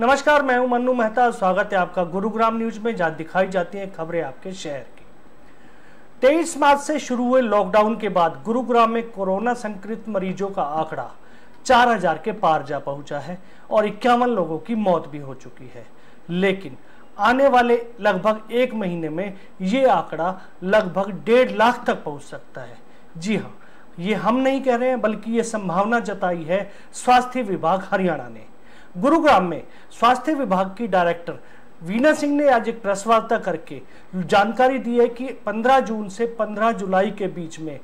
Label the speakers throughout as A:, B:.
A: नमस्कार, मैं हूं मन्नू मेहता। स्वागत है आपका गुरुग्राम न्यूज में, जहां दिखाई जाती हैं खबरें आपके शहर की। 23 मार्च से शुरू हुए लॉकडाउन के बाद गुरुग्राम में कोरोना संक्रमित मरीजों का आंकड़ा 4000 के पार जा पहुंचा है और 51 लोगों की मौत भी हो चुकी है। लेकिन आने वाले लगभग एक महीने में ये आंकड़ा लगभग 1.5 लाख तक पहुंच सकता है। जी हाँ, ये हम नहीं कह रहे हैं, बल्कि ये संभावना जताई है स्वास्थ्य विभाग हरियाणा ने। गुरुग्राम में स्वास्थ्य विभाग की डायरेक्टर वीना सिंह ने आज एक प्रेस वार्ता करके जानकारी दी है कि 15 जून से 15 जुलाई के बीच में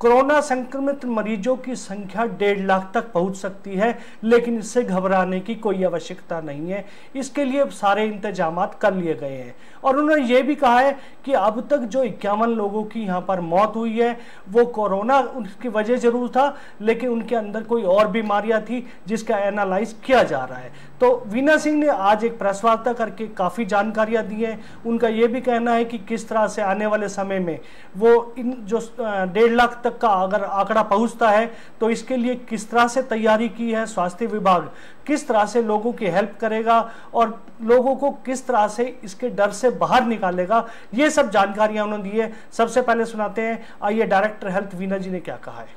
A: कोरोना संक्रमित मरीजों की संख्या 1.5 लाख तक पहुंच सकती है। लेकिन इससे घबराने की कोई आवश्यकता नहीं है, इसके लिए सारे इंतजाम कर लिए गए हैं। और उन्होंने ये भी कहा है कि अब तक जो 51 लोगों की यहाँ पर मौत हुई है वो कोरोना उनकी वजह जरूर था, लेकिन उनके अंदर कोई और बीमारियां थी जिसका एनालाइज किया जा रहा है। तो वीना सिंह ने आज एक प्रेस वार्ता करके काफ़ी जानकारियां दी हैं। उनका ये भी कहना है कि किस तरह से आने वाले समय में वो इन जो 1.5 लाख तक का अगर आंकड़ा पहुंचता है तो इसके लिए किस तरह से तैयारी की है स्वास्थ्य विभाग, किस तरह से लोगों की हेल्प करेगा और लोगों को किस तरह से इसके डर से बाहर निकालेगा, ये सब जानकारियां उन्होंने दी है। सबसे पहले सुनाते हैं, आइए डायरेक्टर हेल्थ वीना जी ने क्या कहा है।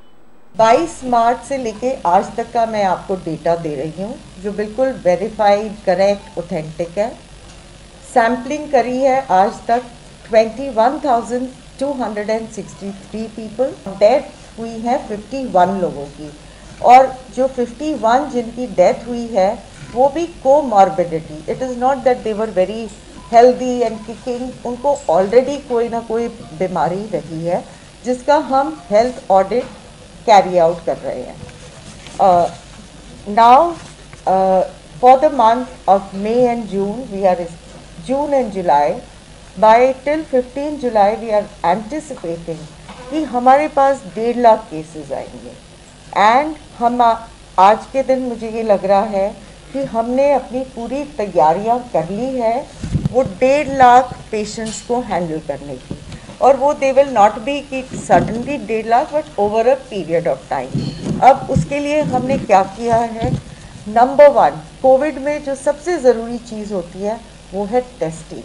B: 22 मार्च से लेके आज तक का मैं आपको डेटा दे रही हूँ जो बिल्कुल वेरीफाइड, करेक्ट, ऑथेंटिक है। सैम्पलिंग करी है आज तक 21,263 पीपल। डेथ हुई है 51 लोगों की, और जो 51 जिनकी डेथ हुई है वो भी comorbidity. It is not that they were very healthy and kicking, उनको ऑलरेडी कोई ना कोई बीमारी रही है जिसका हम हेल्थ ऑडिट कैरी आउट कर रहे हैं। Now for the month of May and June, we are June and July, by till 15 July we are anticipating कि हमारे पास 1.5 लाख केसेस आएंगे। एंड हम आज के दिन मुझे ये लग रहा है कि हमने अपनी पूरी तैयारियां कर ली है वो 1.5 लाख पेशेंट्स को हैंडल करने की। और वो दे विल नॉट बी कि suddenly 1.5 lakh, but over a period of time. अब उसके लिए हमने क्या किया है, नंबर 1, कोविड में जो सबसे ज़रूरी चीज़ होती है वो है टेस्टिंग।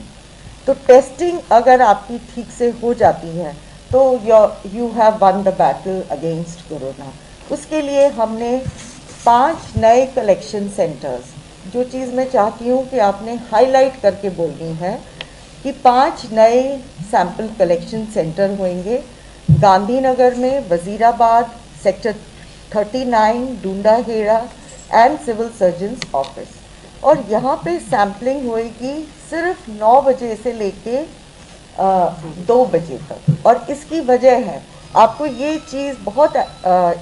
B: तो टेस्टिंग अगर आपकी ठीक से हो जाती है तो you have one the battle against corona. उसके लिए हमने 5 नए कलेक्शन सेंटर्स, जो चीज़ मैं चाहती हूँ कि आपने हाईलाइट करके बोलनी है कि 5 नए सैंपल कलेक्शन सेंटर होंगे गांधीनगर में, Wazirabad, sector 39, Dundahera and civil surgeons office. और यहाँ पे सैम्पलिंग होएगी सिर्फ 9 बजे से लेके 2 बजे तक। और इसकी वजह है, आपको ये चीज़ बहुत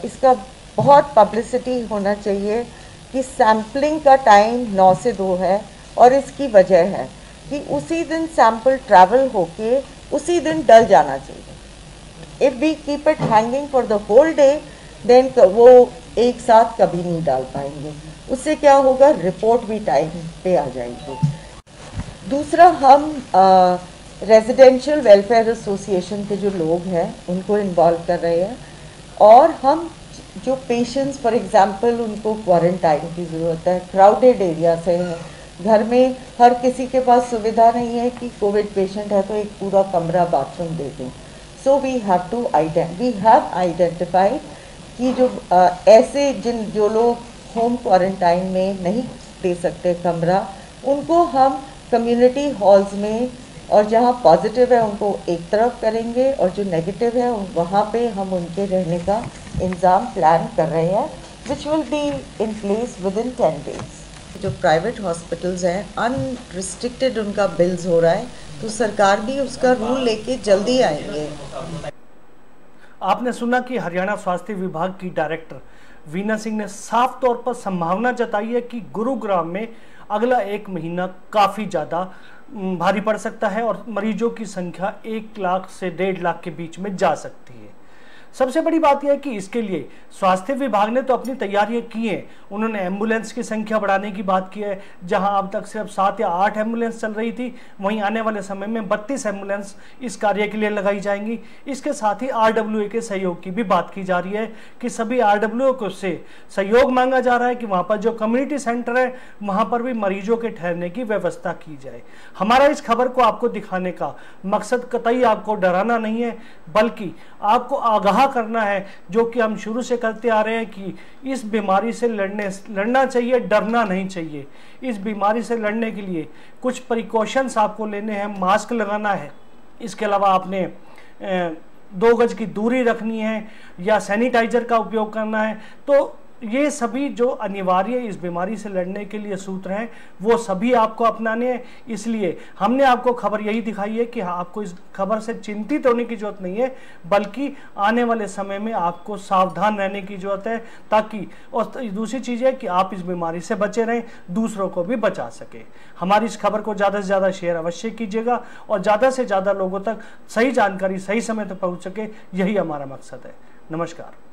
B: इसका बहुत पब्लिसिटी होना चाहिए कि सैम्पलिंग का टाइम 9 से 2 है। और इसकी वजह है कि उसी दिन सैंपल ट्रैवल होके उसी दिन डल जाना चाहिए। If we keep it hanging for the whole day, then वो एक साथ कभी नहीं डाल पाएंगे। उससे क्या होगा, रिपोर्ट भी टाइम पे आ जाएगी। दूसरा, हम रेजिडेंशियल वेलफेयर एसोसिएशन के जो लोग हैं उनको इन्वॉल्व कर रहे हैं। और हम जो पेशेंट्स, फॉर एग्जांपल उनको क्वारंटाइन की ज़रूरत है, क्राउडेड एरिया से हैं, घर में हर किसी के पास सुविधा नहीं है कि कोविड पेशेंट है तो एक पूरा कमरा, बाथरूम दे दें। सो वी हैव आइडेंटिफाइड कि जो ऐसे जो लोग होम क्वारंटाइन में नहीं दे सकते कमरा, उनको हम कम्युनिटी हॉल्स में, और जहाँ पॉजिटिव है उनको एक तरफ करेंगे और जो नेगेटिव है वहाँ पे हम उनके रहने का इंतज़ाम प्लान कर रहे हैं, which will be in place with in 10 days। जो प्राइवेट हॉस्पिटल्स हैं अनरिस्ट्रिक्टेड उनका बिल्स हो रहा है, तो सरकार भी उसका रूल लेके जल्दी आएंगे।
A: आपने सुना कि हरियाणा स्वास्थ्य विभाग की डायरेक्टर वीना सिंह ने साफ तौर पर संभावना जताई है कि गुरुग्राम में अगला एक महीना काफ़ी ज़्यादा भारी पड़ सकता है और मरीजों की संख्या 1 लाख से 1.5 लाख के बीच में जा सकती है। सबसे बड़ी बात यह है कि इसके लिए स्वास्थ्य विभाग ने तो अपनी तैयारियां की हैं। उन्होंने एम्बुलेंस की संख्या बढ़ाने की बात की है। जहां अब तक सिर्फ 7 या 8 एम्बुलेंस चल रही थी, वहीं आने वाले समय में 32 एम्बुलेंस इस कार्य के लिए लगाई जाएंगी। इसके साथ ही RWA के सहयोग की भी बात की जा रही है कि सभी RWA को से सहयोग मांगा जा रहा है कि वहां पर जो कम्युनिटी सेंटर है वहां पर भी मरीजों के ठहरने की व्यवस्था की जाए। हमारा इस खबर को आपको दिखाने का मकसद कतई आपको डराना नहीं है, बल्कि आपको आगाह करना है, जो कि हम शुरू से करते आ रहे हैं कि इस बीमारी से लड़ना चाहिए, डरना नहीं चाहिए। इस बीमारी से लड़ने के लिए कुछ प्रिकॉशंस आपको लेने हैं। मास्क लगाना है, इसके अलावा आपने 2 गज की दूरी रखनी है या सैनिटाइजर का उपयोग करना है। तो ये सभी जो अनिवार्य इस बीमारी से लड़ने के लिए सूत्र हैं वो सभी आपको अपनाने हैं। इसलिए हमने आपको खबर यही दिखाई है कि आपको इस खबर से चिंतित होने की जरूरत नहीं है, बल्कि आने वाले समय में आपको सावधान रहने की जरूरत है, ताकि और दूसरी चीज़ है कि आप इस बीमारी से बचे रहें, दूसरों को भी बचा सके। हमारी इस खबर को ज़्यादा से ज़्यादा शेयर अवश्य कीजिएगा और ज़्यादा से ज़्यादा लोगों तक सही जानकारी सही समय पर पहुँच सके, यही हमारा मकसद है। नमस्कार।